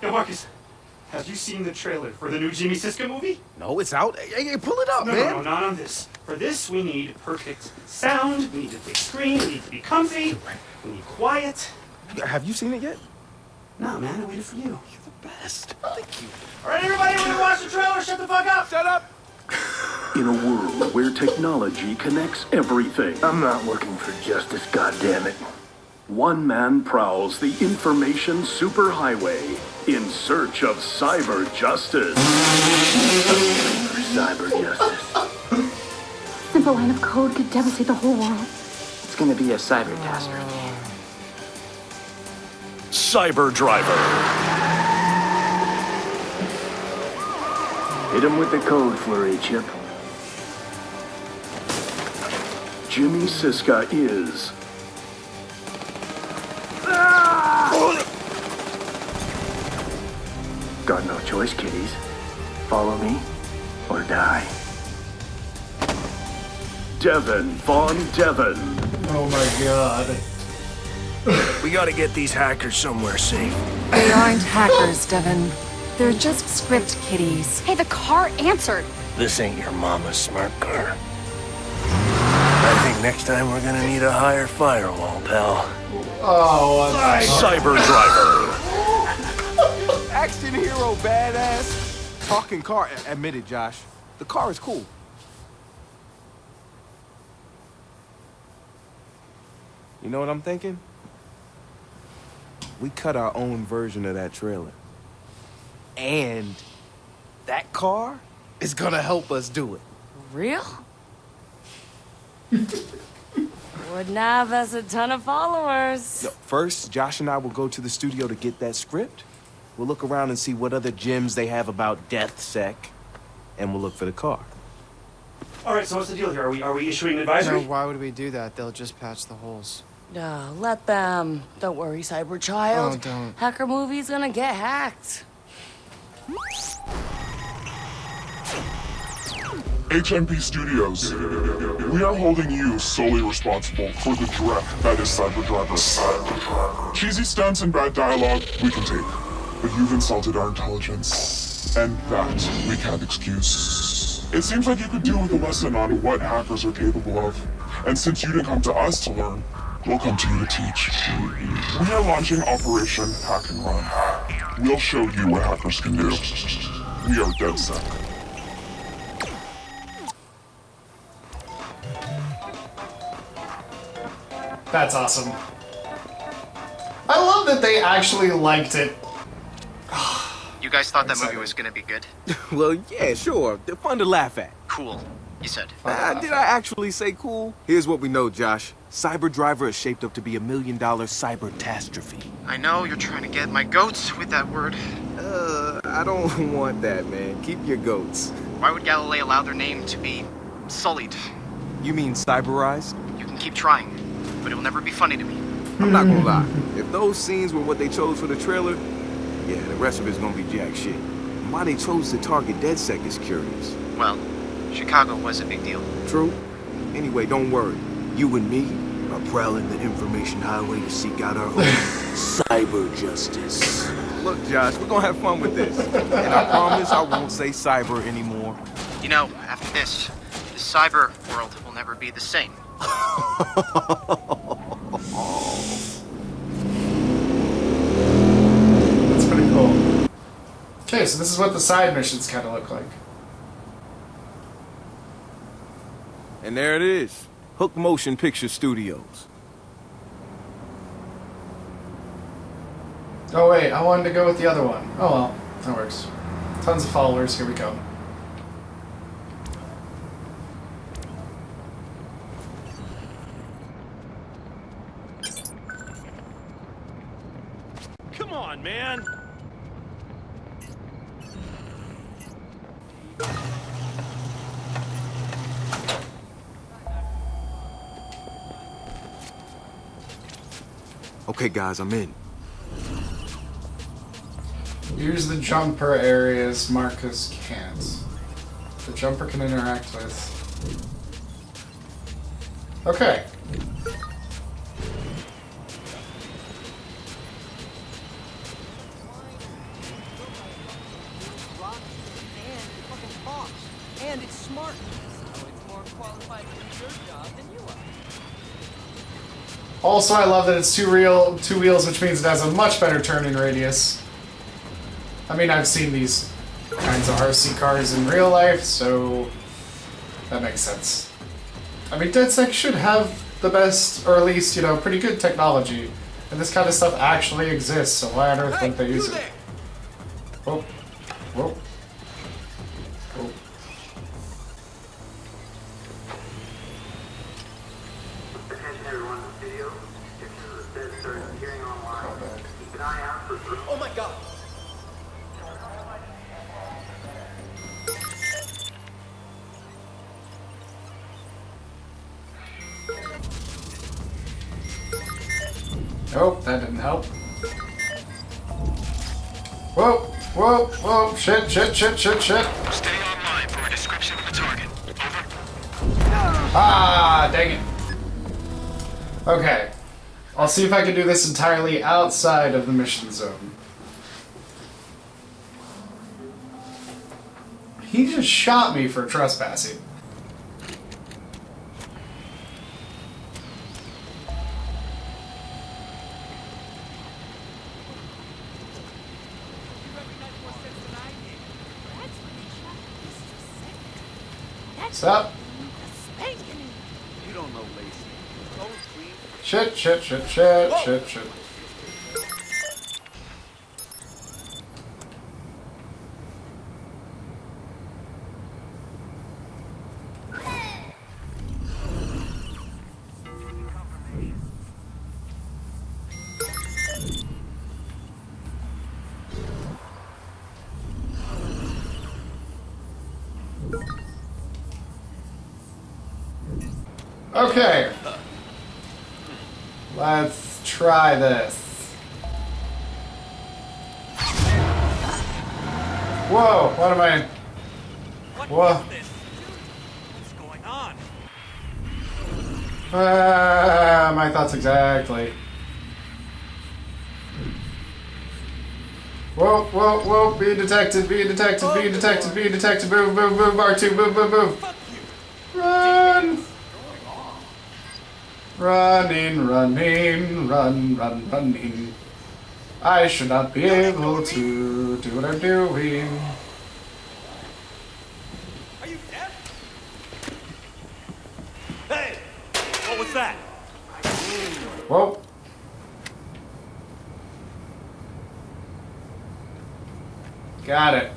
Yo, Marcus, have you seen the trailer for the new Jimmy Siska movie? No, it's out. Hey, pull it up, man. No, not on this. For this, we need perfect sound, we need a big screen, we need to be comfy, we need quiet. Have you seen it yet? No, man, I waited for you. You're the best. Thank you. All right, everybody, when you watch the trailer, shut the fuck up! Shut up! In a world where technology connects everything, I'm not looking for justice, goddammit. one man prowls the information superhighway in search of cyber justice. For cyber justice. Simple line of code could devastate the whole world. It's gonna be a cyber catastrophe. Cyber Driver. Hit him with the code flurry, Chip. Jimmy Siska is... Got no choice, kiddies. Follow me, or die. Devin Von Devin. Oh my god. We gotta get these hackers somewhere safe. They aren't hackers, Devin. They're just script kiddies. Hey, the car answered. This ain't your mama's smart car. I think next time we're gonna need a higher firewall, pal. Oh, Cyber Driver. Action hero, badass. Talking car. Admit it, Josh. The car is cool. You know what I'm thinking? We cut our own version of that trailer. And that car is gonna help us do it. Real? Wouldn't have us a ton of followers. No, first, Josh and I will go to the studio to get that script. We'll look around and see what other gems they have about DeathSec, and we'll look for the car. All right, so what's the deal here? Are we issuing an advisory? no, why would we do that? They'll just patch the holes. No, let them. Don't worry, Cyber Child. Oh, don't. Hacker movie's gonna get hacked. HMP Studios. We are holding you solely responsible for the dreck that is Cyber Driver. Cheesy stunts and bad dialogue, we can take. But you've insulted our intelligence, and that we can't excuse. It seems like you could do with a lesson on what hackers are capable of. And since you didn't come to us to learn, we'll come to you to teach. We are launching Operation Hack and Run. We'll show you what hackers can do. We are DeadSec. That's awesome. I love that they actually liked it. You guys thought that movie was gonna be good? Well, yeah, sure. They're fun to laugh at. Cool, you said. Did I actually say cool? Here's what we know, Josh. Cyber Driver is shaped up to be $1 million cyber-tastrophe. I know you're trying to get my goats with that word. I don't want that, man. Keep your goats. Why would Galilei allow their name to be sullied? You mean cyberized? You can keep trying, but it will never be funny to me. I'm not gonna lie. If those scenes were what they chose for the trailer, yeah, the rest of it's gonna be jack shit. And why they chose to target DeadSec is curious. Well, Chicago was a big deal. True. Anyway, don't worry. You and me are prowling the information highway to seek out our own cyber justice. Look, Josh, we're gonna have fun with this. And I promise I won't say cyber anymore. You know, after this, the cyber world will never be the same. That's pretty cool. Okay, so this is what the side missions kind of look like. And there it is. Hook Motion Picture Studios. Oh wait, I wanted to go with the other one. Oh well, that works. Tons of followers, here we go. Come on, man. Okay, guys, I'm in. Use the jumper areas Marcus can't. The jumper can interact with. Okay. And it's smart. So it's more qualified to do your job than you are. Also, I love that it's two wheels, which means it has a much better turning radius. I mean, I've seen these kinds of RC cars in real life, so that makes sense. I mean, DedSec should have the best, or at least, you know, pretty good technology. And this kind of stuff actually exists, so why on earth wouldn't they use it? Whoa. Whoa. Whoa. Attention everyone in the studio. Pictures of the set started appearing online. Keep an eye out for... Oh my god! Nope, that didn't help. Whoa, whoa, whoa, shit. Stay online for a description of the target. Over. Ah, dang it. Okay. I'll see if I can do this entirely outside of the mission zone. He just shot me for trespassing. What's up? You don't know Lacey. Shit. Okay. Let's try this. Whoa, what am I... Whoa. What's going on? My thoughts exactly. Whoa, be detected, move, R2, move. Run! Running. I should not be able to do what I'm doing. Are you deaf? Hey! What was that? Whoa. Got it.